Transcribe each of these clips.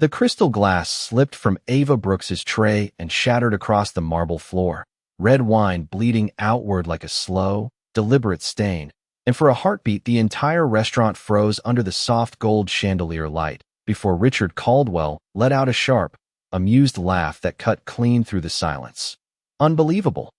The crystal glass slipped from Ava Brooks's tray and shattered across the marble floor, red wine bleeding outward like a slow, deliberate stain. And for a heartbeat, the entire restaurant froze under the soft gold chandelier light, before Richard Caldwell let out a sharp, amused laugh that cut clean through the silence. Unbelievable.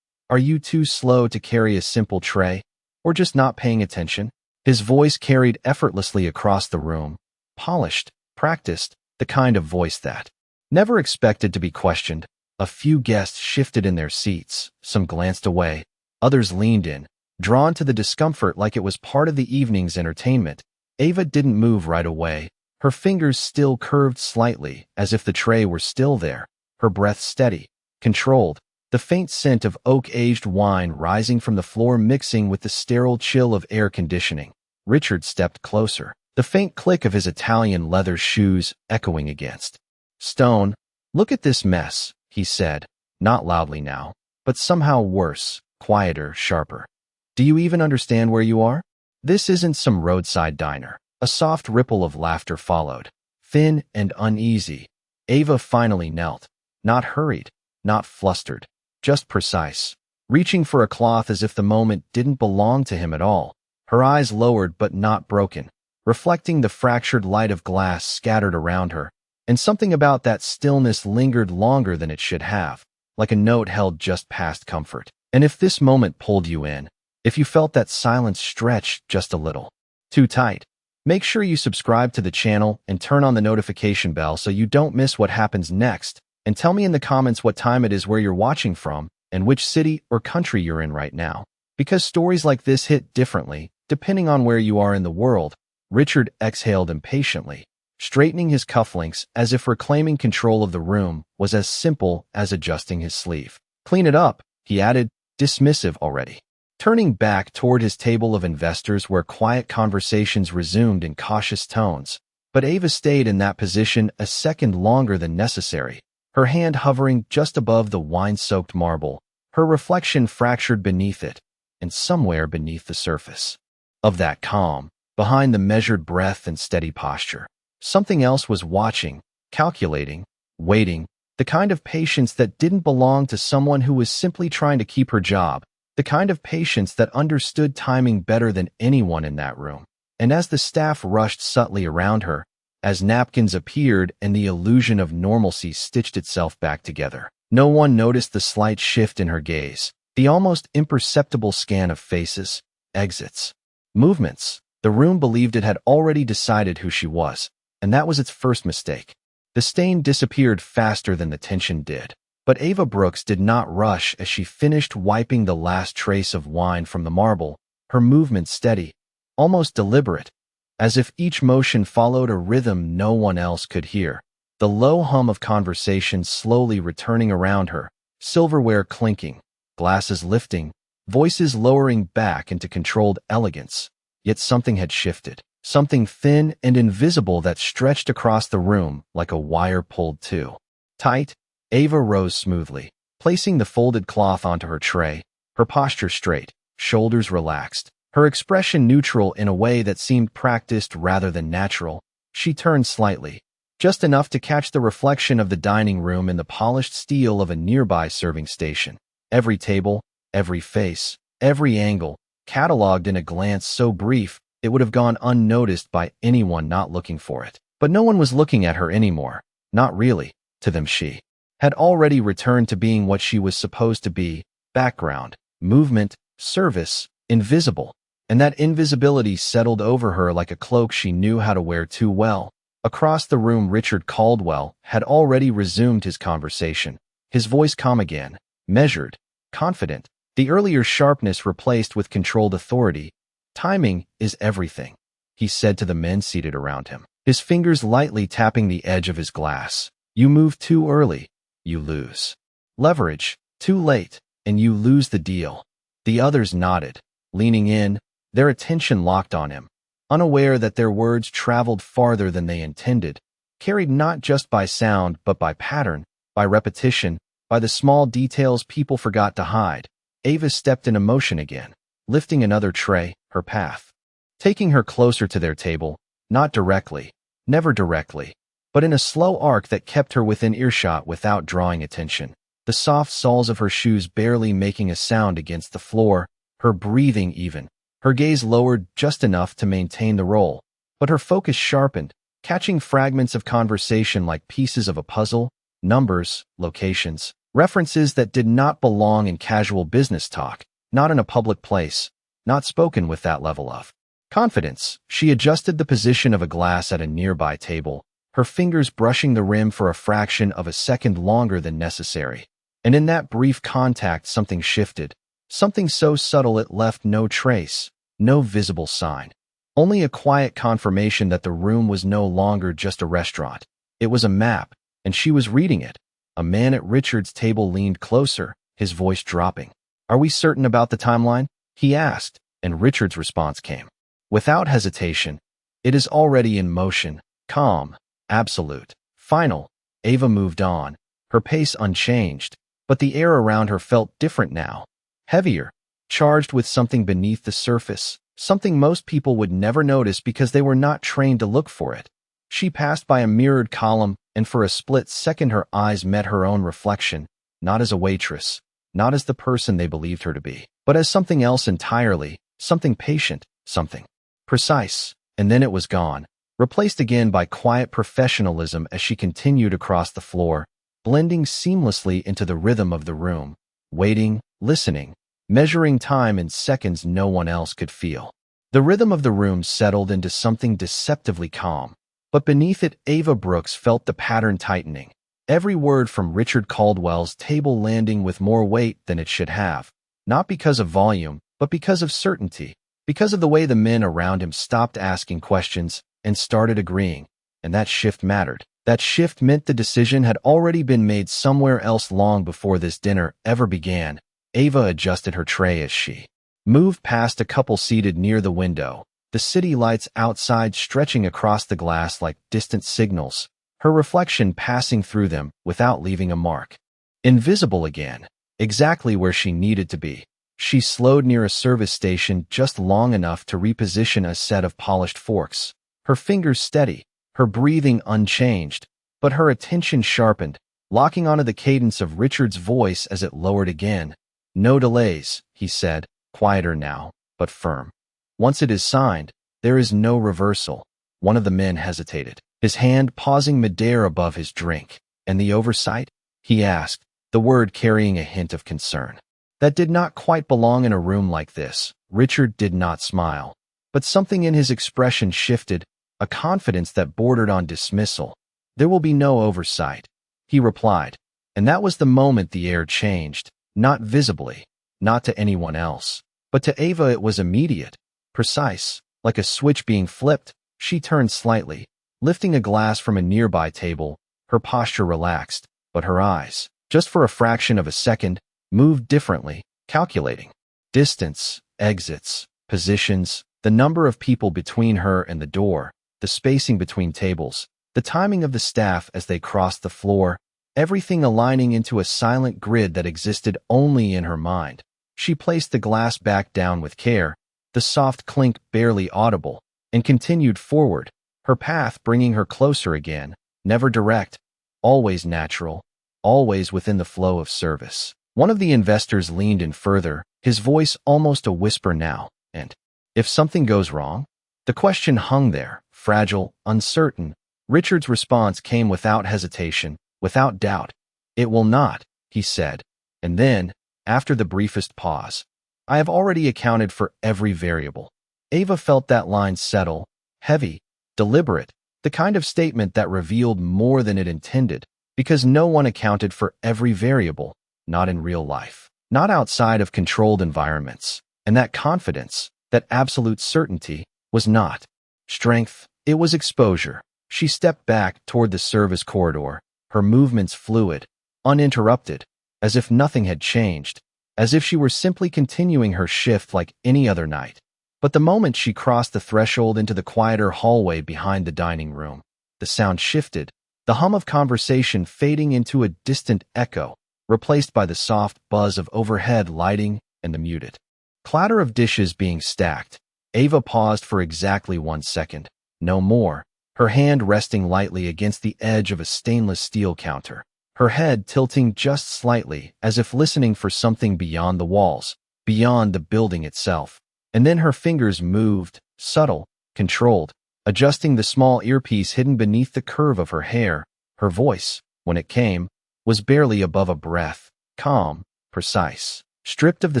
Are you too slow to carry a simple tray? Or just not paying attention? His voice carried effortlessly across the room, polished, practiced, the kind of voice that never expected to be questioned. A few guests shifted in their seats, some glanced away, others leaned in, drawn to the discomfort like it was part of the evening's entertainment. Ava didn't move right away, her fingers still curved slightly, as if the tray were still there, her breath steady, controlled, the faint scent of oak-aged wine rising from the floor mixing with the sterile chill of air conditioning. Richard stepped closer, the faint click of his Italian leather shoes echoing against stone. "Look at this mess," he said, not loudly now, but somehow worse, quieter, sharper. "Do you even understand where you are? This isn't some roadside diner." A soft ripple of laughter followed, thin and uneasy. Ava finally knelt, not hurried, not flustered, just precise, reaching for a cloth as if the moment didn't belong to him at all, her eyes lowered but not broken, reflecting the fractured light of glass scattered around her. And something about that stillness lingered longer than it should have, like a note held just past comfort. And if this moment pulled you in, if you felt that silence stretch just a little too tight, make sure you subscribe to the channel and turn on the notification bell so you don't miss what happens next. And tell me in the comments what time it is, where you're watching from, and which city or country you're in right now. Because stories like this hit differently, depending on where you are in the world. Richard exhaled impatiently, straightening his cufflinks as if reclaiming control of the room was as simple as adjusting his sleeve. "Clean it up," he added, dismissive already. Turning back toward his table of investors where quiet conversations resumed in cautious tones. But Ava stayed in that position a second longer than necessary, her hand hovering just above the wine-soaked marble, her reflection fractured beneath it, and somewhere beneath the surface of that calm, behind the measured breath and steady posture, something else was watching, calculating, waiting, the kind of patience that didn't belong to someone who was simply trying to keep her job, the kind of patience that understood timing better than anyone in that room. And as the staff rushed subtly around her, as napkins appeared and the illusion of normalcy stitched itself back together, no one noticed the slight shift in her gaze, the almost imperceptible scan of faces, exits, movements. The room believed it had already decided who she was, and that was its first mistake. The stain disappeared faster than the tension did. But Ava Brooks did not rush as she finished wiping the last trace of wine from the marble, her movement steady, almost deliberate, as if each motion followed a rhythm no one else could hear. The low hum of conversation slowly returning around her, silverware clinking, glasses lifting, voices lowering back into controlled elegance. Yet something had shifted, something thin and invisible that stretched across the room like a wire pulled too tight. Ava rose smoothly, placing the folded cloth onto her tray, her posture straight, shoulders relaxed, her expression neutral in a way that seemed practiced rather than natural. She turned slightly, just enough to catch the reflection of the dining room in the polished steel of a nearby serving station. Every table, every face, every angle, catalogued in a glance so brief it would have gone unnoticed by anyone not looking for it. But no one was looking at her anymore. Not really. To them she had already returned to being what she was supposed to be: background, movement, service, invisible. And that invisibility settled over her like a cloak she knew how to wear too well. Across the room, Richard Caldwell had already resumed his conversation, his voice calm again, measured, confident, the earlier sharpness replaced with controlled authority. "Timing is everything," he said to the men seated around him, his fingers lightly tapping the edge of his glass. "You move too early, you lose leverage. Too late, and you lose the deal." The others nodded, leaning in, their attention locked on him, unaware that their words traveled farther than they intended, carried not just by sound but by pattern, by repetition, by the small details people forgot to hide. Ava stepped into motion again, lifting another tray, her path, taking her closer to their table, not directly, never directly, but in a slow arc that kept her within earshot without drawing attention. The soft soles of her shoes barely making a sound against the floor, her breathing even. Her gaze lowered just enough to maintain the role, but her focus sharpened, catching fragments of conversation like pieces of a puzzle, numbers, locations, references that did not belong in casual business talk, not in a public place, not spoken with that level of confidence. She adjusted the position of a glass at a nearby table, her fingers brushing the rim for a fraction of a second longer than necessary. And in that brief contact, something shifted, something so subtle it left no trace, no visible sign. Only a quiet confirmation that the room was no longer just a restaurant. It was a map, and she was reading it. A man at Richard's table leaned closer, his voice dropping. "Are we certain about the timeline?" he asked, and Richard's response came. Without hesitation, "It is already in motion, calm, absolute, final." Ava moved on, her pace unchanged, but the air around her felt different now. Heavier, charged with something beneath the surface, something most people would never notice because they were not trained to look for it. She passed by a mirrored column, and for a split second her eyes met her own reflection, not as a waitress, not as the person they believed her to be, but as something else entirely, something patient, something precise. And then it was gone, replaced again by quiet professionalism as she continued across the floor, blending seamlessly into the rhythm of the room, waiting, listening, measuring time in seconds no one else could feel. The rhythm of the room settled into something deceptively calm, but beneath it Ava Brooks felt the pattern tightening, every word from Richard Caldwell's table landing with more weight than it should have, not because of volume, but because of certainty, because of the way the men around him stopped asking questions and started agreeing, and that shift mattered. That shift meant the decision had already been made somewhere else long before this dinner ever began. Ava adjusted her tray as she moved past a couple seated near the window, the city lights outside stretching across the glass like distant signals, her reflection passing through them without leaving a mark. Invisible again, exactly where she needed to be. She slowed near a service station just long enough to reposition a set of polished forks, her fingers steady, her breathing unchanged, but her attention sharpened, locking onto the cadence of Richard's voice as it lowered again. "No delays," he said, quieter now, but firm. "Once it is signed, there is no reversal." One of the men hesitated, his hand pausing midair above his drink. "And the oversight?" he asked, the word carrying a hint of concern. That did not quite belong in a room like this. Richard did not smile, but something in his expression shifted, a confidence that bordered on dismissal. "There will be no oversight," he replied, and that was the moment the air changed, not visibly, not to anyone else, but to Ava it was immediate, precise, like a switch being flipped. She turned slightly, lifting a glass from a nearby table, her posture relaxed, but her eyes, just for a fraction of a second, moved differently, calculating. Distance, exits, positions, the number of people between her and the door, the spacing between tables, the timing of the staff as they crossed the floor, everything aligning into a silent grid that existed only in her mind. She placed the glass back down with care, the soft clink barely audible, and continued forward, her path bringing her closer again, never direct, always natural, always within the flow of service. One of the investors leaned in further, his voice almost a whisper now, "And if something goes wrong?" The question hung there, fragile, uncertain. Richard's response came without hesitation, without doubt. "It will not," he said. And then, after the briefest pause, "I have already accounted for every variable." Ava felt that line settle, heavy, deliberate, the kind of statement that revealed more than it intended, because no one accounted for every variable, not in real life, not outside of controlled environments. And that confidence, that absolute certainty, was not strength, it was exposure. She stepped back toward the service corridor, her movements fluid, uninterrupted, as if nothing had changed, as if she were simply continuing her shift like any other night. But the moment she crossed the threshold into the quieter hallway behind the dining room, the sound shifted, the hum of conversation fading into a distant echo, replaced by the soft buzz of overhead lighting and the muted clatter of dishes being stacked. Ava paused for exactly 1 second, no more, her hand resting lightly against the edge of a stainless steel counter, her head tilting just slightly as if listening for something beyond the walls, beyond the building itself. And then her fingers moved, subtle, controlled, adjusting the small earpiece hidden beneath the curve of her hair. Her voice, when it came, was barely above a breath, calm, precise, stripped of the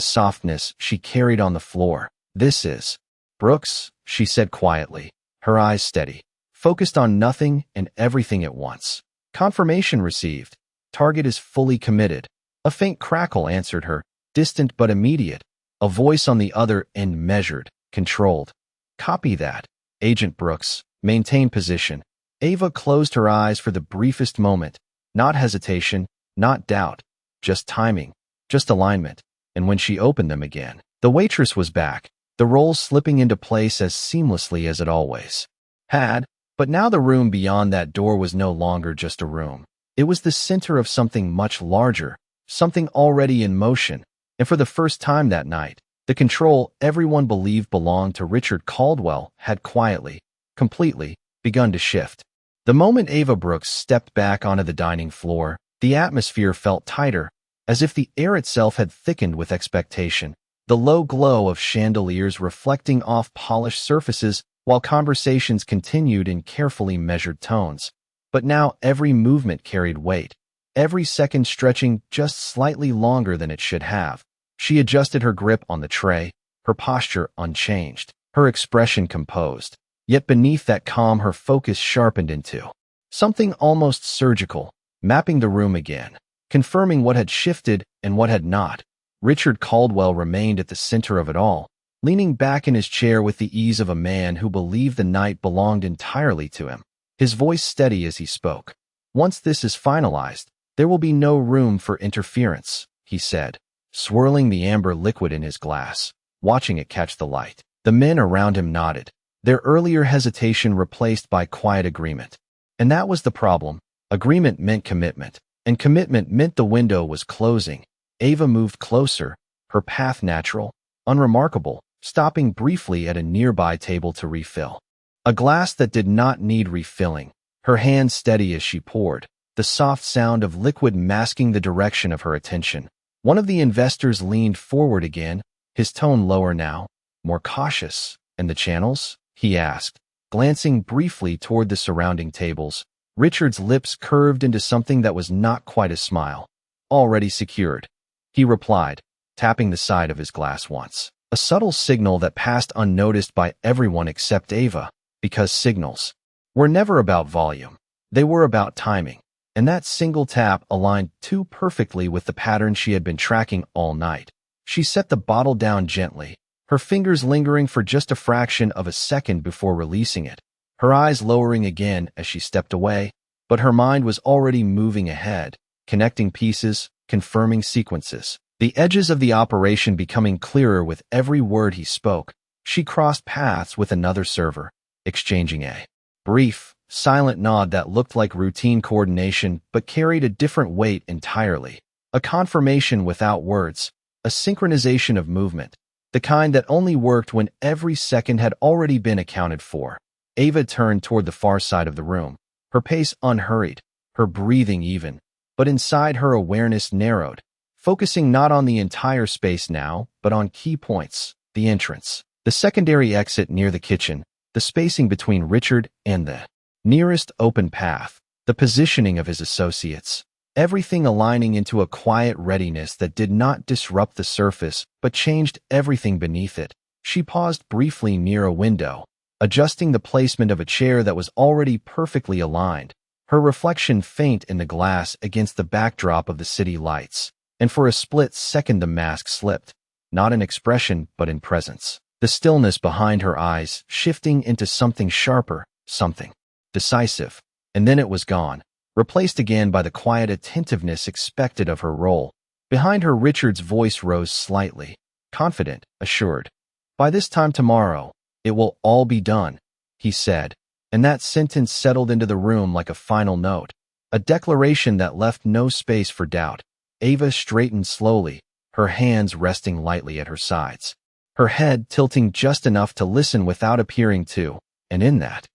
softness she carried on the floor. "This is Brooks," she said quietly, her eyes steady, focused on nothing and everything at once. "Confirmation received. Target is fully committed." A faint crackle answered her, distant but immediate, a voice on the other end measured, controlled. "Copy that, Agent Brooks. Maintain position." Ava closed her eyes for the briefest moment. Not hesitation, not doubt, just timing, just alignment. And when she opened them again, the waitress was back, the roles slipping into place as seamlessly as it always had. But now the room beyond that door was no longer just a room. It was the center of something much larger, something already in motion. And for the first time that night, the control everyone believed belonged to Richard Caldwell had quietly, completely, begun to shift. The moment Ava Brooks stepped back onto the dining floor, the atmosphere felt tighter, as if the air itself had thickened with expectation, the low glow of chandeliers reflecting off polished surfaces while conversations continued in carefully measured tones. But now every movement carried weight, every second stretching just slightly longer than it should have. She adjusted her grip on the tray, her posture unchanged, her expression composed. Yet beneath that calm her focus sharpened into something almost surgical, mapping the room again, confirming what had shifted and what had not. Richard Caldwell remained at the center of it all, leaning back in his chair with the ease of a man who believed the night belonged entirely to him, his voice steady as he spoke. "Once this is finalized, there will be no room for interference," he said, swirling the amber liquid in his glass, watching it catch the light. The men around him nodded, their earlier hesitation replaced by quiet agreement. And that was the problem. Agreement meant commitment, and commitment meant the window was closing. Ava moved closer, her path natural, unremarkable, stopping briefly at a nearby table to refill a glass that did not need refilling, her hand steady as she poured, the soft sound of liquid masking the direction of her attention. One of the investors leaned forward again, his tone lower now, more cautious. "And the channels?" he asked, glancing briefly toward the surrounding tables. Richard's lips curved into something that was not quite a smile. "Already secured," he replied, tapping the side of his glass once. A subtle signal that passed unnoticed by everyone except Ava, because signals were never about volume. They were about timing. And that single tap aligned too perfectly with the pattern she had been tracking all night. She set the bottle down gently, her fingers lingering for just a fraction of a second before releasing it, her eyes lowering again as she stepped away, but her mind was already moving ahead, connecting pieces, confirming sequences, the edges of the operation becoming clearer with every word he spoke. She crossed paths with another server, exchanging a brief, silent nod that looked like routine coordination but carried a different weight entirely. A confirmation without words, a synchronization of movement, the kind that only worked when every second had already been accounted for. Ava turned toward the far side of the room, her pace unhurried, her breathing even, but inside her awareness narrowed, focusing not on the entire space now, but on key points: the entrance, the secondary exit near the kitchen, the spacing between Richard and the nearest open path, the positioning of his associates, everything aligning into a quiet readiness that did not disrupt the surface but changed everything beneath it. She paused briefly near a window, adjusting the placement of a chair that was already perfectly aligned, her reflection faint in the glass against the backdrop of the city lights. And for a split second the mask slipped, not in expression but in presence. The stillness behind her eyes shifting into something sharper, something decisive. And then it was gone, replaced again by the quiet attentiveness expected of her role. Behind her, Richard's voice rose slightly, confident, assured. "By this time tomorrow, it will all be done," he said, and that sentence settled into the room like a final note, a declaration that left no space for doubt. Ava straightened slowly, her hands resting lightly at her sides, her head tilting just enough to listen without appearing to, and in that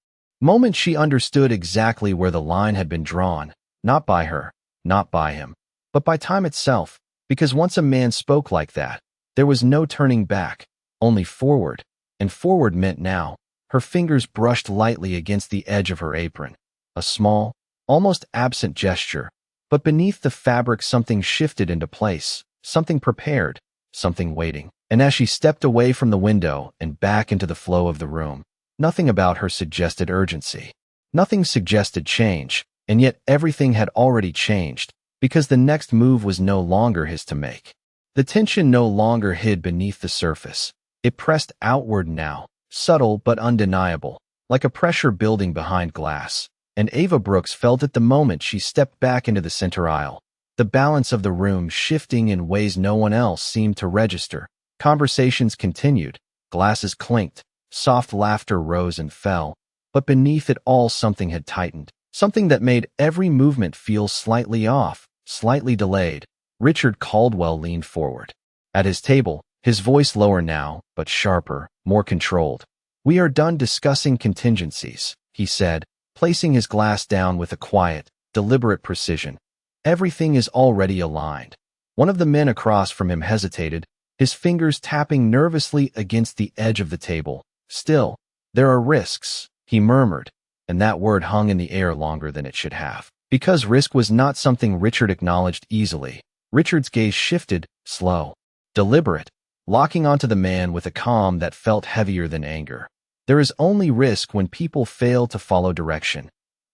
Moment she understood exactly where the line had been drawn, not by her, not by him, but by time itself, because once a man spoke like that, there was no turning back, only forward, and forward meant now. Her fingers brushed lightly against the edge of her apron. A small, almost absent gesture, but beneath the fabric something shifted into place, something prepared, something waiting. And as she stepped away from the window and back into the flow of the room, nothing about her suggested urgency. Nothing suggested change, and yet everything had already changed, because the next move was no longer his to make. The tension no longer hid beneath the surface. It pressed outward now, subtle but undeniable, like a pressure building behind glass. And Ava Brooks felt it the moment she stepped back into the center aisle, the balance of the room shifting in ways no one else seemed to register. Conversations continued, glasses clinked, soft laughter rose and fell, but beneath it all something had tightened, something that made every movement feel slightly off, slightly delayed. Richard Caldwell leaned forward. At his table, his voice lower now, but sharper, more controlled. "We are done discussing contingencies," he said, placing his glass down with a quiet, deliberate precision. "Everything is already aligned." One of the men across from him hesitated, his fingers tapping nervously against the edge of the table. "Still, there are risks," he murmured, and that word hung in the air longer than it should have. Because risk was not something Richard acknowledged easily. Richard's gaze shifted, slow, deliberate, locking onto the man with a calm that felt heavier than anger. "There is only risk when people fail to follow direction,"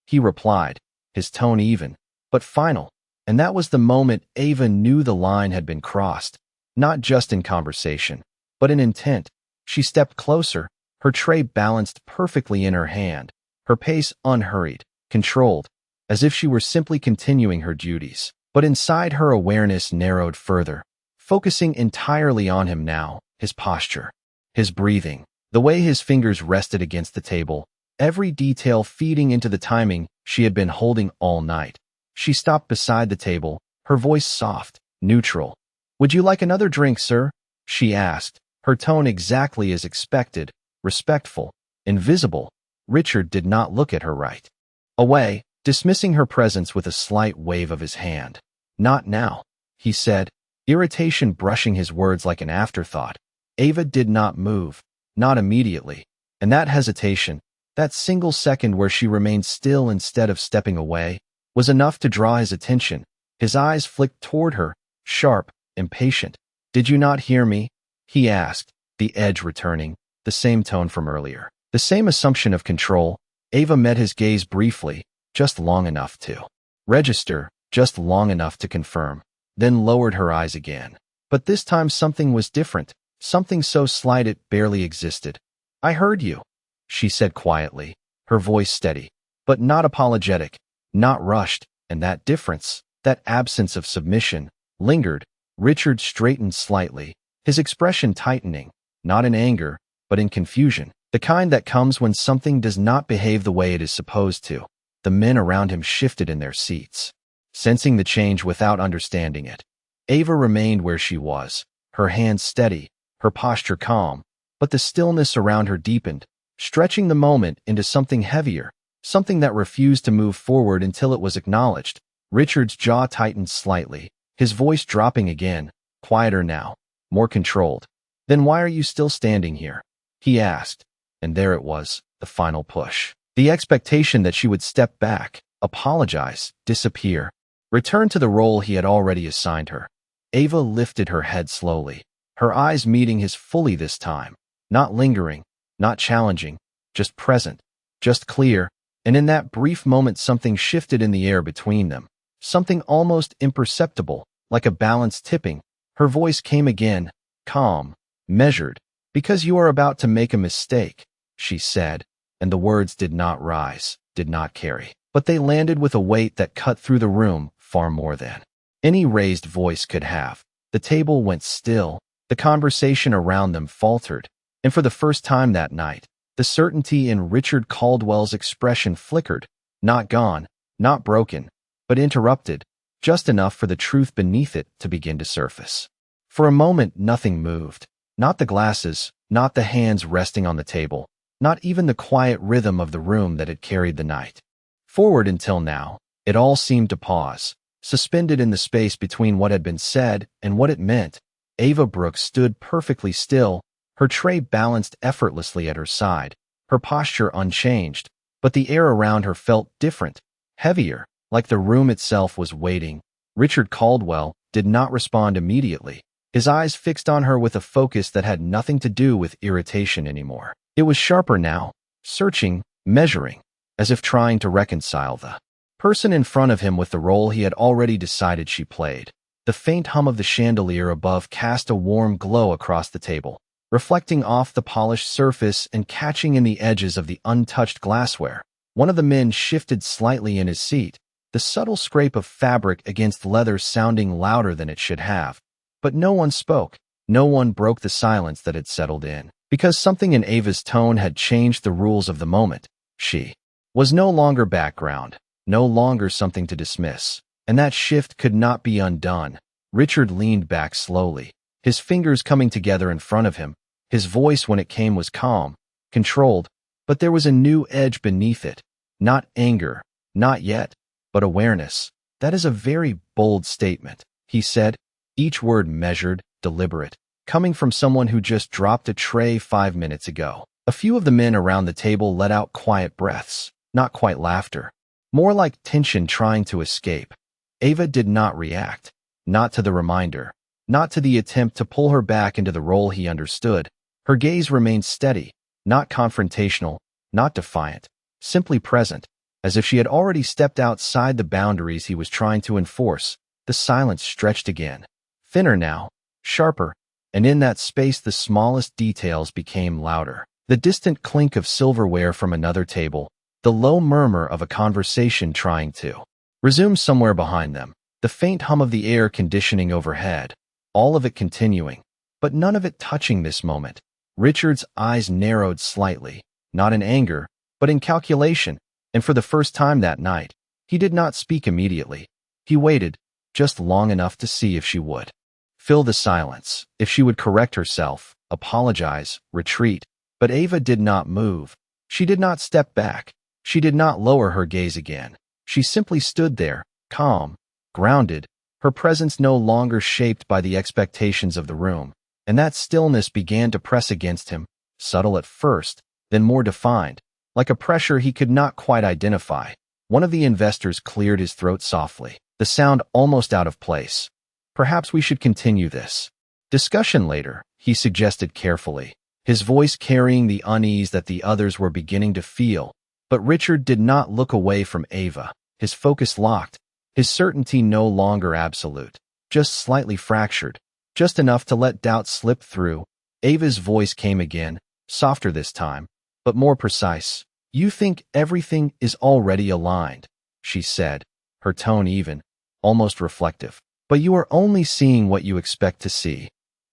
he replied, his tone even, but final. And that was the moment Ava knew the line had been crossed, not just in conversation, but in intent. She stepped closer, her tray balanced perfectly in her hand, her pace unhurried, controlled, as if she were simply continuing her duties. But inside her awareness narrowed further, focusing entirely on him now, his posture, his breathing, the way his fingers rested against the table, every detail feeding into the timing she had been holding all night. She stopped beside the table, her voice soft, neutral. "Would you like another drink, sir?" she asked, her tone exactly as expected, respectful, invisible. Richard did not look at her right away, dismissing her presence with a slight wave of his hand. "Not now," he said, irritation brushing his words like an afterthought. Ava did not move, not immediately, and that hesitation, that single second where she remained still instead of stepping away, was enough to draw his attention. His eyes flicked toward her, sharp, impatient. "Did you not hear me?" he asked, the edge returning, the same tone from earlier, the same assumption of control. Ava met his gaze briefly, just long enough to register, just long enough to confirm, then lowered her eyes again. But this time something was different, something so slight it barely existed. "I heard you," she said quietly, her voice steady, but not apologetic, not rushed, and that difference, that absence of submission, lingered. Richard straightened slightly, his expression tightening, not in anger, but in confusion, the kind that comes when something does not behave the way it is supposed to. The men around him shifted in their seats, sensing the change without understanding it. Ava remained where she was, her hands steady, her posture calm, but the stillness around her deepened, stretching the moment into something heavier, something that refused to move forward until it was acknowledged. Richard's jaw tightened slightly, his voice dropping again, quieter now, more controlled. "Then why are you still standing here?" he asked, and there it was, the final push. The expectation that she would step back, apologize, disappear, return to the role he had already assigned her. Ava lifted her head slowly, her eyes meeting his fully this time, not lingering, not challenging, just present, just clear, and in that brief moment something shifted in the air between them, something almost imperceptible, like a balance tipping. Her voice came again, calm, measured. "Because you are about to make a mistake," she said, and the words did not rise, did not carry, but they landed with a weight that cut through the room far more than any raised voice could have. The table went still, the conversation around them faltered, and for the first time that night, the certainty in Richard Caldwell's expression flickered, not gone, not broken, but interrupted, just enough for the truth beneath it to begin to surface. For a moment nothing moved, not the glasses, not the hands resting on the table, not even the quiet rhythm of the room that had carried the night. Forward until now, it all seemed to pause, suspended in the space between what had been said and what it meant. Ava Brooks stood perfectly still, her tray balanced effortlessly at her side, her posture unchanged, but the air around her felt different, heavier, like the room itself was waiting. Richard Caldwell did not respond immediately, his eyes fixed on her with a focus that had nothing to do with irritation anymore. It was sharper now, searching, measuring, as if trying to reconcile the person in front of him with the role he had already decided she played. The faint hum of the chandelier above cast a warm glow across the table, reflecting off the polished surface and catching in the edges of the untouched glassware. One of the men shifted slightly in his seat, the subtle scrape of fabric against leather sounding louder than it should have. But no one spoke. No one broke the silence that had settled in, because something in Ava's tone had changed the rules of the moment. She was no longer background, no longer something to dismiss, and that shift could not be undone. Richard leaned back slowly, his fingers coming together in front of him. His voice, when it came, was calm, controlled, but there was a new edge beneath it. Not anger, not yet, but awareness. "That is a very bold statement," he said, each word measured, deliberate, coming from someone who just dropped a tray 5 minutes ago. A few of the men around the table let out quiet breaths, not quite laughter, more like tension trying to escape. Ava did not react, not to the reminder, not to the attempt to pull her back into the role he understood. Her gaze remained steady, not confrontational, not defiant, simply present, as if she had already stepped outside the boundaries he was trying to enforce. The silence stretched again, thinner now, sharper, and in that space the smallest details became louder. The distant clink of silverware from another table, the low murmur of a conversation trying to resume somewhere behind them, the faint hum of the air conditioning overhead, all of it continuing, but none of it touching this moment. Richard's eyes narrowed slightly, not in anger, but in calculation, and for the first time that night, he did not speak immediately. He waited, just long enough to see if she would fill the silence, if she would correct herself, apologize, retreat. But Ava did not move. She did not step back. She did not lower her gaze again. She simply stood there, calm, grounded, her presence no longer shaped by the expectations of the room. And that stillness began to press against him, subtle at first, then more defined, like a pressure he could not quite identify. One of the investors cleared his throat softly, the sound almost out of place. "Perhaps we should continue this discussion later," he suggested carefully, his voice carrying the unease that the others were beginning to feel. But Richard did not look away from Ava, his focus locked, his certainty no longer absolute, just slightly fractured, just enough to let doubt slip through. Ava's voice came again, softer this time, but more precise. "You think everything is already aligned," she said, her tone even, almost reflective. "But you are only seeing what you expect to see."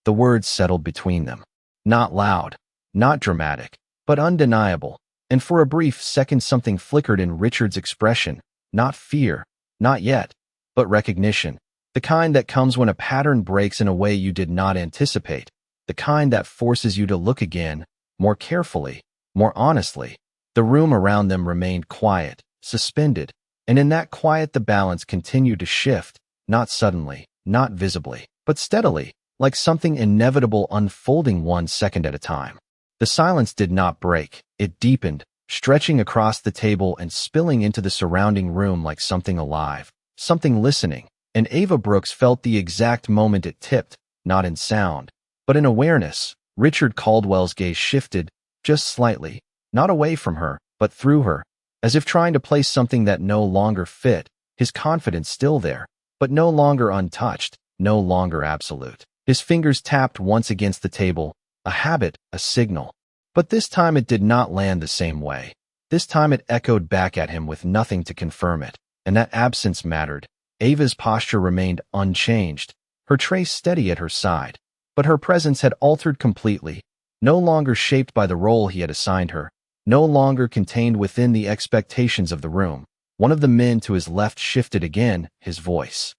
The words settled between them. Not loud, not dramatic, but undeniable. And for a brief second something flickered in Richard's expression. Not fear, not yet, but recognition. The kind that comes when a pattern breaks in a way you did not anticipate. The kind that forces you to look again, more carefully, more honestly. The room around them remained quiet, suspended, and in that quiet the balance continued to shift, not suddenly, not visibly, but steadily, like something inevitable unfolding 1 second at a time. The silence did not break. It deepened, stretching across the table and spilling into the surrounding room like something alive, something listening. And Ava Brooks felt the exact moment it tipped, not in sound, but in awareness. Richard Caldwell's gaze shifted, just slightly, not away from her, but through her, as if trying to place something that no longer fit, his confidence still there, but no longer untouched, no longer absolute. His fingers tapped once against the table, a habit, a signal. But this time it did not land the same way. This time it echoed back at him with nothing to confirm it, and that absence mattered. Ava's posture remained unchanged, her tray steady at her side, but her presence had altered completely, no longer shaped by the role he had assigned her, no longer contained within the expectations of the room. One of the men to his left shifted again, his voice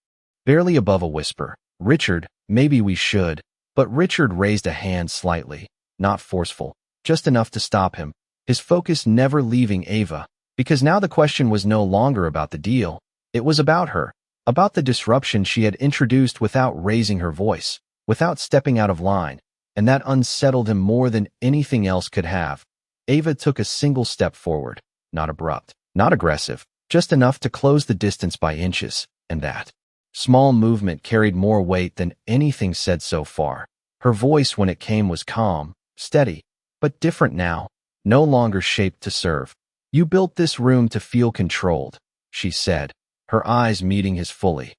barely above a whisper. "Richard, maybe we should." But Richard raised a hand slightly, not forceful, just enough to stop him. his focus never leaving Ava, because now the question was no longer about the deal. It was about her, about the disruption she had introduced without raising her voice, without stepping out of line, and that unsettled him more than anything else could have. Ava took a single step forward, not abrupt, not aggressive, just enough to close the distance by inches, and that small movement carried more weight than anything said so far. Her voice when it came was calm, steady, but different now, no longer shaped to serve. "You built this room to feel controlled," she said, her eyes meeting his fully.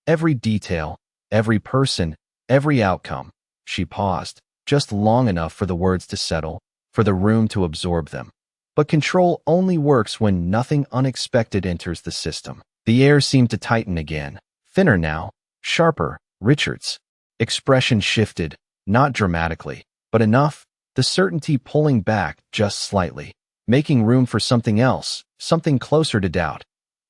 "Every detail, every person, every outcome." She paused, just long enough for the words to settle, for the room to absorb them. But control only works when nothing unexpected enters the system. The air seemed to tighten again, thinner now, sharper. Richard's expression shifted, not dramatically, but enough, the certainty pulling back just slightly, making room for something else, something closer to doubt.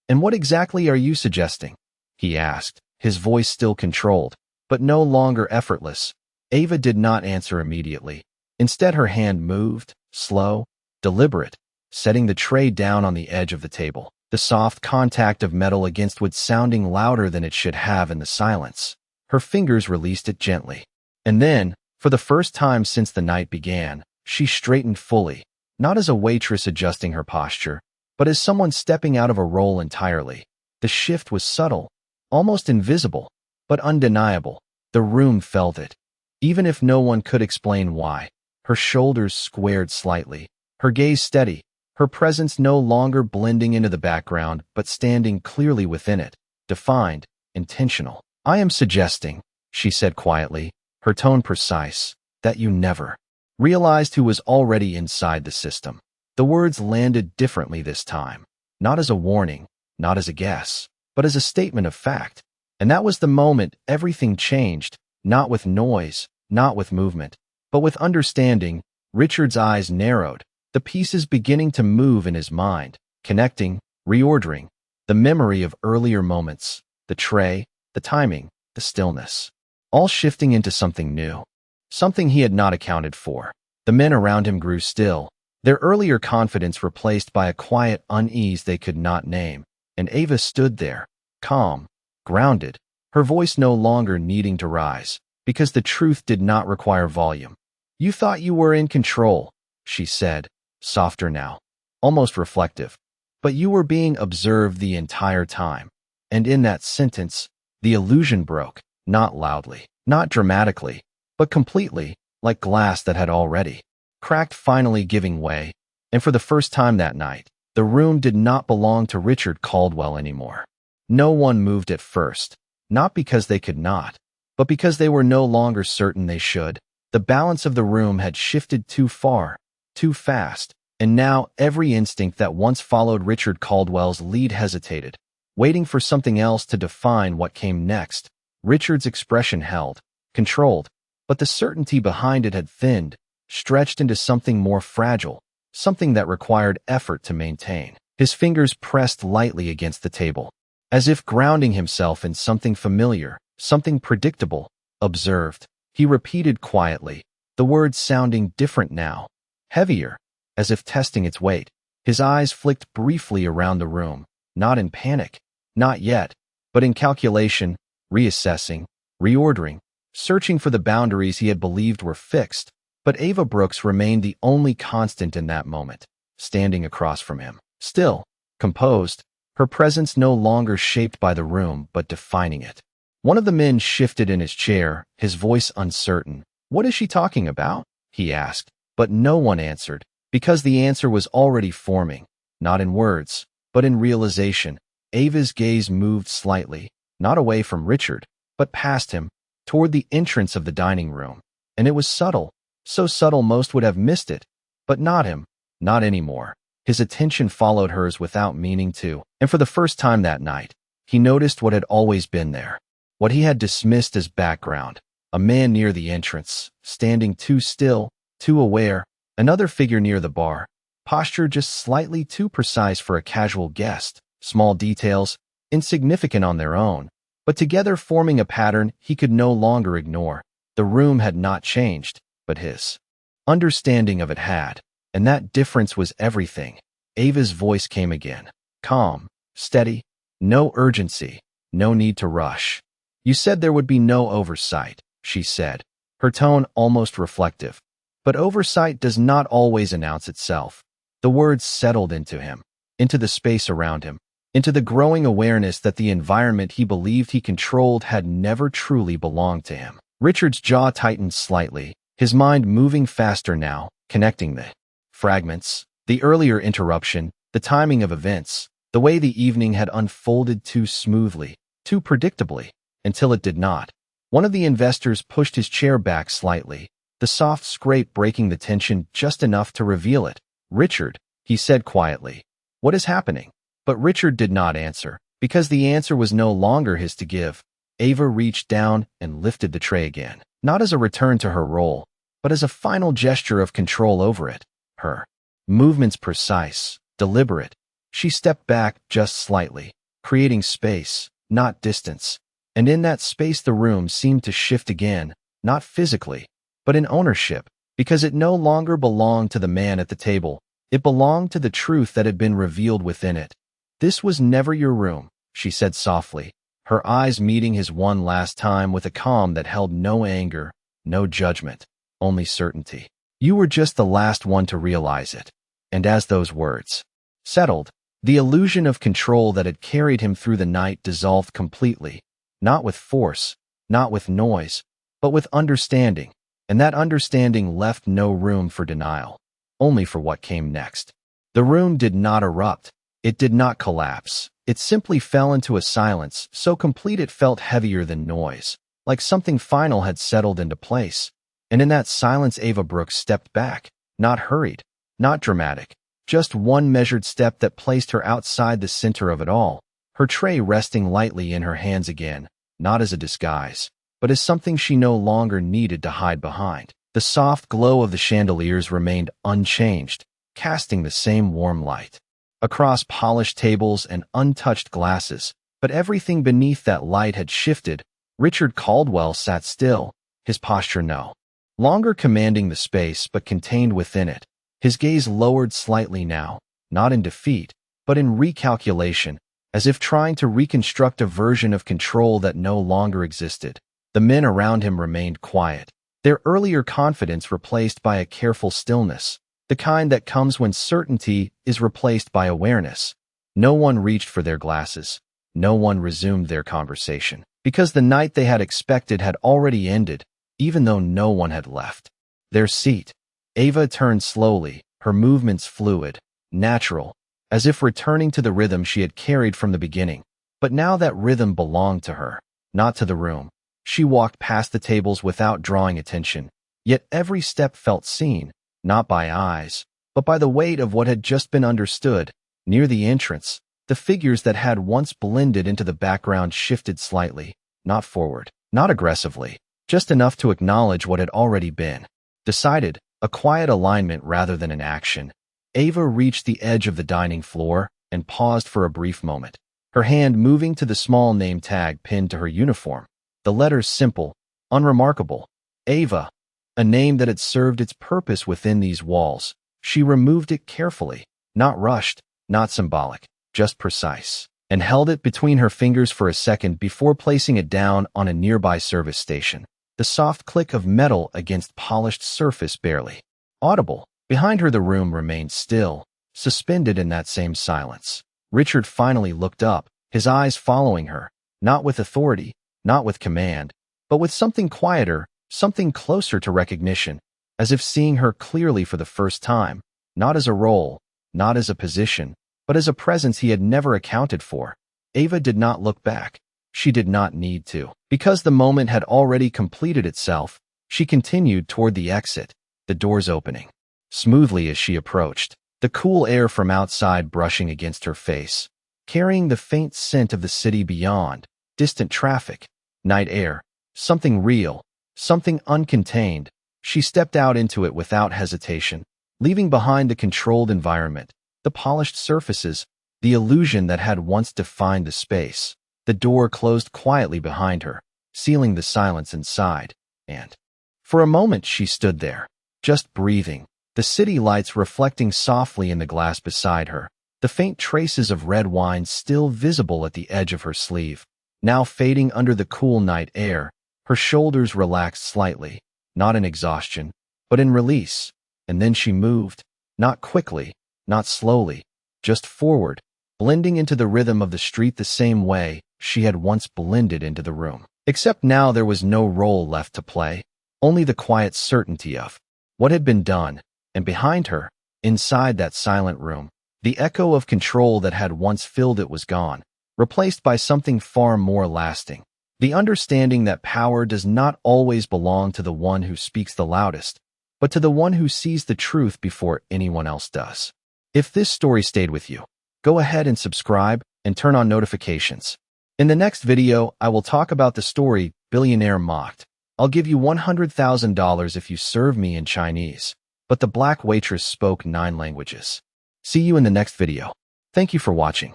"And what exactly are you suggesting?" he asked, his voice still controlled, but no longer effortless. Ava did not answer immediately. Instead, her hand moved, slow, deliberate, setting the tray down on the edge of the table, the soft contact of metal against wood sounding louder than it should have in the silence. Her fingers released it gently. And then, for the first time since the night began, she straightened fully, not as a waitress adjusting her posture, but as someone stepping out of a role entirely. The shift was subtle, almost invisible, but undeniable. The room felt it, even if no one could explain why. Her shoulders squared slightly, her gaze steady, her presence no longer blending into the background but standing clearly within it, defined, intentional. "I am suggesting," she said quietly, her tone precise, "that you never realized who was already inside the system." The words landed differently this time, not as a warning, not as a guess, but as a statement of fact. And that was the moment everything changed, not with noise, not with movement, but with understanding. Richard's eyes narrowed, the pieces beginning to move in his mind, connecting, reordering, the memory of earlier moments, the tray, the timing, the stillness, all shifting into something new, something he had not accounted for. The men around him grew still, their earlier confidence replaced by a quiet unease they could not name, and Ava stood there, calm, grounded, her voice no longer needing to rise, because the truth did not require volume. "You thought you were in control," she said, softer now, almost reflective. "But you were being observed the entire time." And in that sentence, the illusion broke, not loudly, not dramatically, but completely, like glass that had already cracked finally giving way. And for the first time that night, the room did not belong to Richard Caldwell anymore. No one moved at first, not because they could not, but because they were no longer certain they should. The balance of the room had shifted too far, too fast, and now every instinct that once followed Richard Caldwell's lead hesitated, waiting for something else to define what came next. Richard's expression held, controlled, but the certainty behind it had thinned, stretched into something more fragile, something that required effort to maintain. His fingers pressed lightly against the table, as if grounding himself in something familiar, something predictable, observed. He repeated quietly, the words sounding different now, heavier, as if testing its weight. His eyes flicked briefly around the room, not in panic, not yet, but in calculation, reassessing, reordering, searching for the boundaries he had believed were fixed. But Ava Brooks remained the only constant in that moment, standing across from him, still, composed, her presence no longer shaped by the room but defining it. One of the men shifted in his chair, his voice uncertain. "What is she talking about?" he asked, but no one answered, because the answer was already forming, not in words, but in realization. Ava's gaze moved slightly, not away from Richard, but past him, toward the entrance of the dining room. And it was subtle, so subtle most would have missed it, but not him, not anymore. His attention followed hers without meaning to, and for the first time that night, he noticed what had always been there, what he had dismissed as background. A man near the entrance, standing too still, too aware, another figure near the bar, posture just slightly too precise for a casual guest, small details, insignificant on their own, but together forming a pattern he could no longer ignore. The room had not changed, but his understanding of it had. And that difference was everything. Ava's voice came again. Calm, steady, no urgency, no need to rush. You said there would be no oversight, she said, her tone almost reflective. But oversight does not always announce itself. The words settled into him, into the space around him, into the growing awareness that the environment he believed he controlled had never truly belonged to him. Richard's jaw tightened slightly, his mind moving faster now, connecting the fragments, the earlier interruption, the timing of events, the way the evening had unfolded too smoothly, too predictably, until it did not. One of the investors pushed his chair back slightly, the soft scrape breaking the tension just enough to reveal it. Richard, he said quietly, what is happening? But Richard did not answer, because the answer was no longer his to give. Ava reached down and lifted the tray again, not as a return to her role, but as a final gesture of control over it. Her movements precise, deliberate. She stepped back just slightly, creating space, not distance. And in that space the room seemed to shift again, not physically, but in ownership, because it no longer belonged to the man at the table. It belonged to the truth that had been revealed within it. This was never your room, she said softly, her eyes meeting his one last time with a calm that held no anger, no judgment, only certainty. You were just the last one to realize it. And as those words settled, the illusion of control that had carried him through the night dissolved completely, not with force, not with noise, but with understanding, and that understanding left no room for denial, only for what came next. The room did not erupt, it did not collapse, it simply fell into a silence so complete it felt heavier than noise, like something final had settled into place. And in that silence Ava Brooks stepped back, not hurried, not dramatic, just one measured step that placed her outside the center of it all, her tray resting lightly in her hands again, not as a disguise, but as something she no longer needed to hide behind. The soft glow of the chandeliers remained unchanged, casting the same warm light across polished tables and untouched glasses, but everything beneath that light had shifted. Richard Caldwell sat still, his posture no longer commanding the space but contained within it, his gaze lowered slightly now, not in defeat, but in recalculation, as if trying to reconstruct a version of control that no longer existed. The men around him remained quiet, their earlier confidence replaced by a careful stillness, the kind that comes when certainty is replaced by awareness. No one reached for their glasses. No one resumed their conversation, because the night they had expected had already ended, even though no one had left their seat. Ava turned slowly, her movements fluid, natural, as if returning to the rhythm she had carried from the beginning. But now that rhythm belonged to her, not to the room. She walked past the tables without drawing attention, yet every step felt seen, not by eyes, but by the weight of what had just been understood. Near the entrance, the figures that had once blended into the background shifted slightly, not forward, not aggressively, just enough to acknowledge what had already been decided, a quiet alignment rather than an action. Ava reached the edge of the dining floor and paused for a brief moment, her hand moving to the small name tag pinned to her uniform. The letters simple, unremarkable. Ava, a name that had served its purpose within these walls. She removed it carefully, not rushed, not symbolic, just precise, and held it between her fingers for a second before placing it down on a nearby service station. The soft click of metal against polished surface barely audible. Behind her the room remained still, suspended in that same silence. Richard finally looked up, his eyes following her, not with authority, not with command, but with something quieter, something closer to recognition, as if seeing her clearly for the first time, not as a role, not as a position, but as a presence he had never accounted for. Ava did not look back. She did not need to. Because the moment had already completed itself, she continued toward the exit, the doors opening smoothly as she approached, the cool air from outside brushing against her face, carrying the faint scent of the city beyond, distant traffic, night air, something real, something uncontained. She stepped out into it without hesitation, leaving behind the controlled environment, the polished surfaces, the illusion that had once defined the space. The door closed quietly behind her, sealing the silence inside, and for a moment she stood there, just breathing, the city lights reflecting softly in the glass beside her, the faint traces of red wine still visible at the edge of her sleeve. Now fading under the cool night air, her shoulders relaxed slightly, not in exhaustion, but in release, and then she moved, not quickly, not slowly, just forward, blending into the rhythm of the street the same way she had once blended into the room. Except now there was no role left to play, only the quiet certainty of what had been done, and behind her, inside that silent room, the echo of control that had once filled it was gone, replaced by something far more lasting. The understanding that power does not always belong to the one who speaks the loudest, but to the one who sees the truth before anyone else does. If this story stayed with you, go ahead and subscribe and turn on notifications. In the next video, I will talk about the story Billionaire mocked. I'll give you $100,000 if you serve me in Chinese. But the black waitress spoke 9 languages. See you in the next video. Thank you for watching.